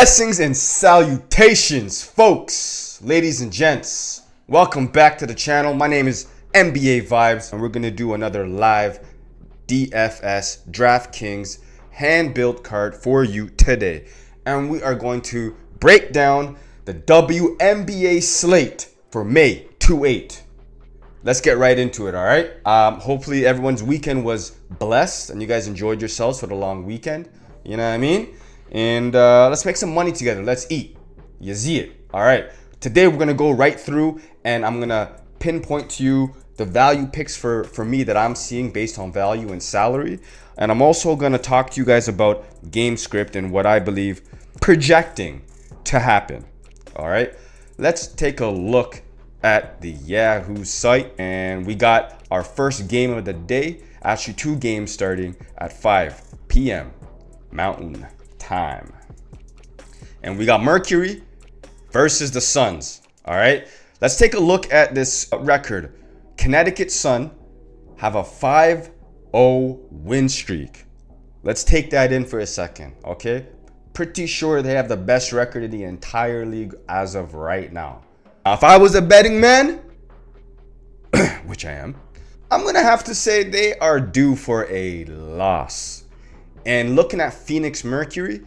Blessings and salutations, folks, ladies and gents. Welcome back to the channel. My name is NBA Vibes, and we're going to do another live DFS Draftkings hand-built card for you today. And we are going to break down the WNBA slate for May 2-8. Let's get right into it, all right? Hopefully everyone's weekend was blessed and you guys enjoyed yourselves for the long weekend. You know what I mean? And let's make some money together. Let's eat. You see it. All right. Today we're going to go right through and I'm going to pinpoint to you the value picks for me that I'm seeing based on value and salary. And I'm also going to talk to you guys about game script and what I believe projecting to happen. All right. Let's take a look at the Yahoo site. And we got our first game of the day. Actually, two games starting at 5 p.m. Mountain time. And we got Mercury versus the Suns. All right, let's take a look at this record. Connecticut Sun have a 5-0 win streak. Let's take that in for a second. Okay, pretty sure they have the best record in the entire league as of right now. Now, if I was a betting man, which I am, I'm gonna have to say they are due for a loss. And looking at Phoenix Mercury,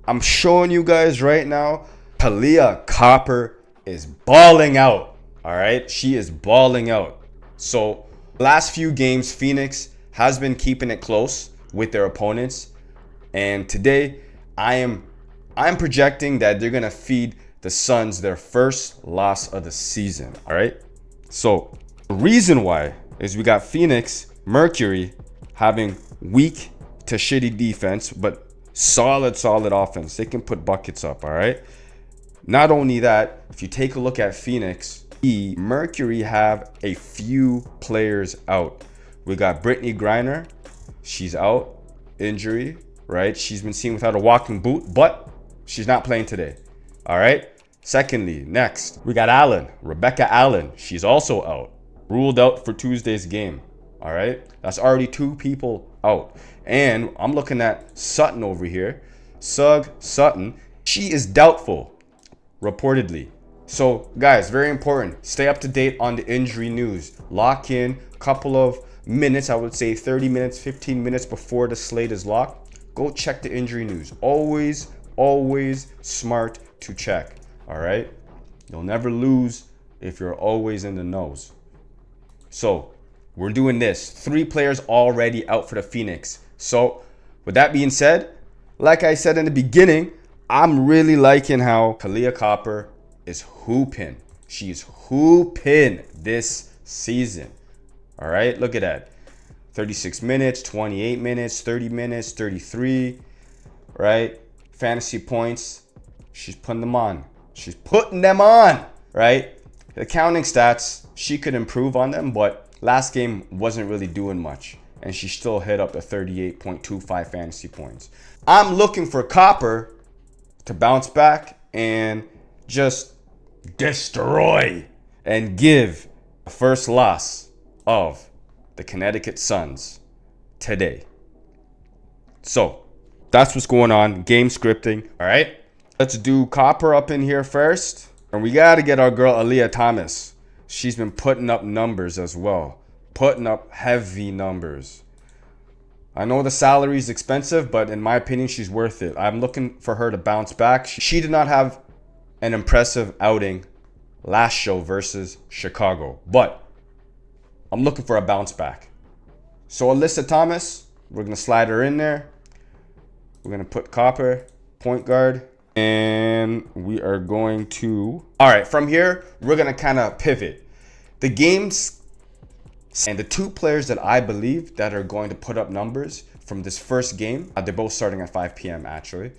I'm showing you guys right now, Kahleah Copper is balling out. All right, she is balling out. So last few games, Phoenix has been keeping it close with their opponents. And today, I'm projecting that they're gonna feed the Suns their first loss of the season. All right. So the reason why is we got Phoenix Mercury having weak to shitty defense, but solid offense. They can put buckets up. All right. Not only that, if you take a look at Phoenix, Mercury have a few players out. We got Brittany Griner. She's out, injury, right? She's been seen without a walking boot, but she's not playing today. All right. Secondly, next, we got Rebecca Allen. She's also out, ruled out for Tuesday's game. All right. That's already two people out. And I'm looking at Sutton over here. Sutton. She is doubtful, reportedly. So, guys, very important. Stay up to date on the injury news. Lock in a couple of minutes, I would say 30 minutes, 15 minutes before the slate is locked. Go check the injury news. Always smart to check. All right? You'll never lose if you're always in the nose. So, we're doing this. 3 players already out for the Phoenix. So, with that being said, like I said in the beginning, I'm really liking how Kahleah Copper is hooping. She is hooping this season. All right, look at that. 36 minutes, 28 minutes, 30 minutes, 33, right? Fantasy points. She's putting them on. She's putting them on, right? The counting stats, she could improve on them, but last game wasn't really doing much. And she still hit up to 38.25 fantasy points. I'm looking for Copper to bounce back and just destroy and give the first loss of the Connecticut Suns today. So that's what's going on. Game scripting. All right. Let's do Copper up in here first. And we got to get our girl Aaliyah Thomas. She's been putting up numbers as well. Putting up heavy numbers. I know the salary is expensive, but in my opinion, she's worth it. I'm looking for her to bounce back. She did not have an impressive outing last show versus Chicago, but I'm looking for a bounce back. So Alyssa Thomas, we're going to slide her in there. We're going to put Copper, point guard, and we are going to... All right, from here, we're going to kind of pivot. The games... And the 2 players that I believe that are going to put up numbers from this first game, they're both starting at 5 p.m. actually.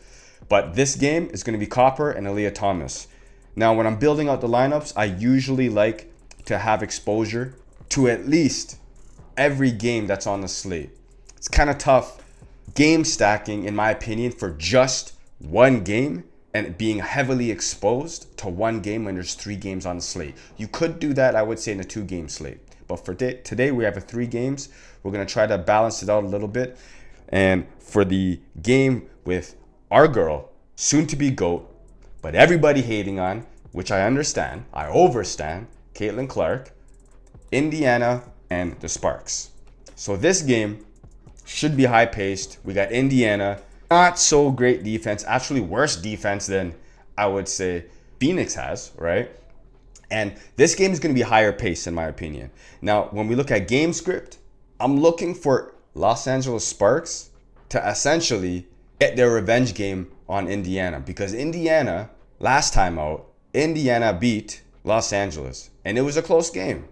But this game is going to be Copper and Aaliyah Thomas. Now, when I'm building out the lineups, I usually like to have exposure to at least every game that's on the slate. It's kind of tough game stacking, in my opinion, for just one game and being heavily exposed to one game when there's 3 games on the slate. You could do that, I would say, in a 2-game slate. But for today, we have 3 games. We're going to try to balance it out a little bit. And for the game with our girl, soon to be GOAT, but everybody hating on, which I understand, I overstand, Caitlin Clark, Indiana, and the Sparks. So this game should be high paced. We got Indiana, not so great defense, actually worse defense than I would say Phoenix has, right? And this game is going to be higher pace in my opinion. Now, when we look at game script, I'm looking for Los Angeles Sparks to essentially get their revenge game on Indiana, because Indiana, last time out, Indiana beat Los Angeles, and it was a close game.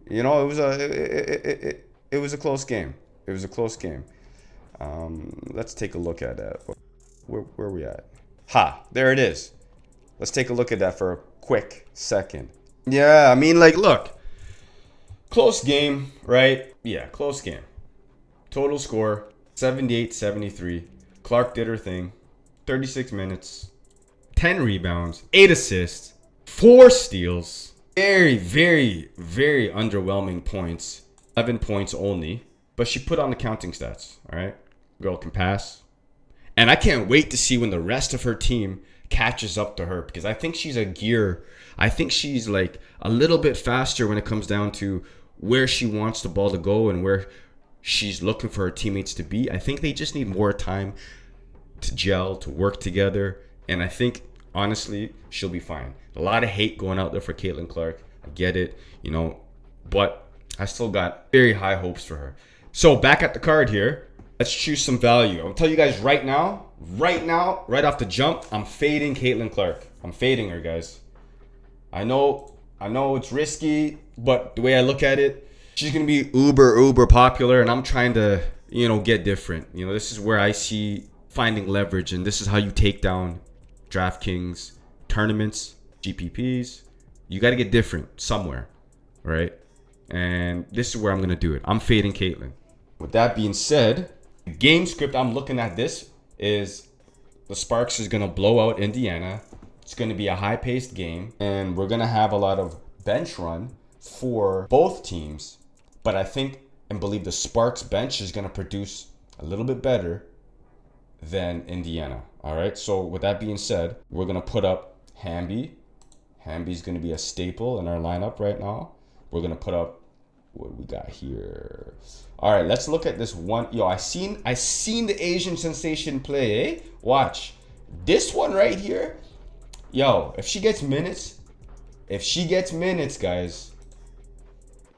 You know, it was a close game. It was a close game. Let's take a look at that. Where are we at? There it is. Let's take a look at that for a quick second. Yeah, I mean, like, look. Close game, right? Yeah, close game. Total score, 78-73. Clark did her thing. 36 minutes. 10 rebounds. 8 assists. 4 steals. Very, very, very underwhelming points. 11 points only. But she put on the counting stats, all right? Girl can pass. And I can't wait to see when the rest of her team catches up to her, because I think she's a gear. I think she's like a little bit faster when it comes down to where she wants the ball to go and where she's looking for her teammates to be. I think they just need more time to gel, to work together. And I think, honestly, she'll be fine. A lot of hate going out there for Caitlin Clark. I get it, you know, but I still got very high hopes for her. So back at the card here, let's choose some value. I'll tell you guys right now, right off the jump, I'm fading Caitlin Clark. I'm fading her, guys. I know it's risky, but the way I look at it, she's going to be uber popular, and I'm trying to, you know, get different. You know, this is where I see finding leverage, and this is how you take down Draftkings tournaments, GPPs. You got to get different somewhere, right? And this is where I'm going to do it. I'm fading Caitlin. With that being said, the game script I'm looking at this is the Sparks is going to blow out Indiana. It's going to be a high-paced game, and we're going to have a lot of bench run for both teams. But I think and believe the Sparks bench is going to produce a little bit better than Indiana. All right, so with that being said, we're going to put up Hamby. Hamby's going to be a staple in our lineup right now. We're going to put up, what we got here? All right, let's look at this one. Yo, I seen the Asian sensation play, eh? Watch. This one right here. Yo, if she gets minutes, guys,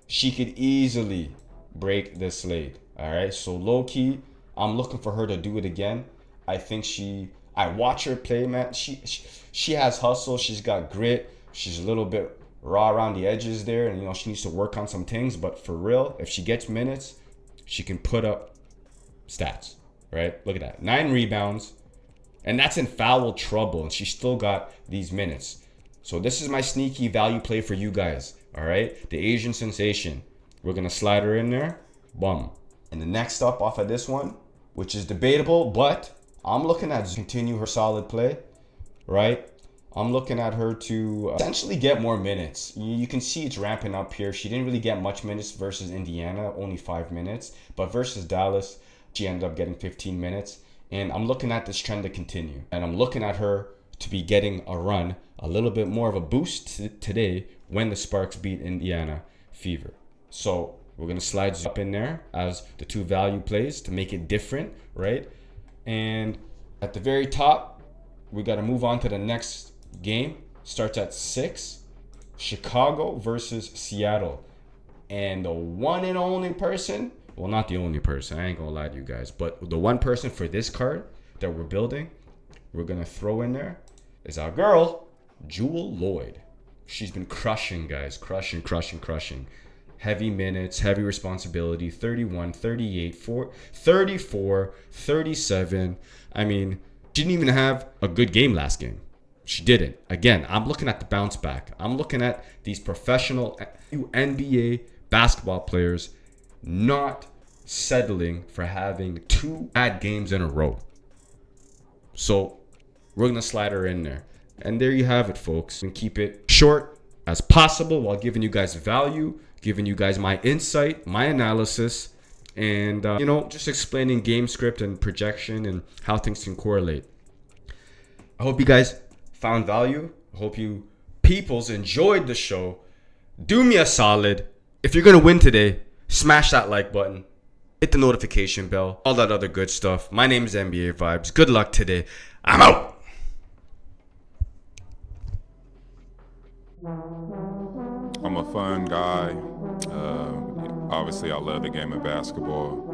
she could easily break the slate. All right, so low key, I'm looking for her to do it again. I think I watch her play, man. She has hustle. She's got grit. She's a little bit raw around the edges there, and you know she needs to work on some things. But for real, if she gets minutes, she can put up stats. Right? Look at that, 9 rebounds, and that's in foul trouble, and she still got these minutes. So this is my sneaky value play for you guys. All right, the Asian sensation. We're gonna slide her in there. Bum. And the next up off of this one, which is debatable, but I'm looking at continue her solid play, right? I'm looking at her to essentially get more minutes. You can see it's ramping up here. She didn't really get much minutes versus Indiana, only 5 minutes. But versus Dallas, she ended up getting 15 minutes. And I'm looking at this trend to continue. And I'm looking at her to be getting a run, a little bit more of a boost today when the Sparks beat Indiana Fever. So we're going to slide up in there as the 2 value plays to make it different, right? And at the very top, we got to move on to the next game. Starts at 6. Chicago versus Seattle. And the one and only person, well, not the only person, I ain't going to lie to you guys, but the one person for this card that we're building, we're going to throw in there, is our girl, Jewel Lloyd. She's been crushing, guys. Crushing. Heavy minutes, heavy responsibility, 31, 38, 34, 37. I mean, she didn't even have a good game last game. She didn't. Again, I'm looking at the bounce back. I'm looking at these professional NBA basketball players not settling for having 2 bad games in a row. So we're going to slide her in there. And there you have it, folks. And keep it short as possible while giving you guys value, giving you guys my insight, my analysis, and, just explaining game script and projection and how things can correlate. I hope you guys found value. I hope you peoples enjoyed the show. Do me a solid. If you're going to win today, smash that like button. Hit the notification bell. All that other good stuff. My name is NBA Vibes. Good luck today. I'm out. I'm a fun guy. Obviously, I love the game of basketball.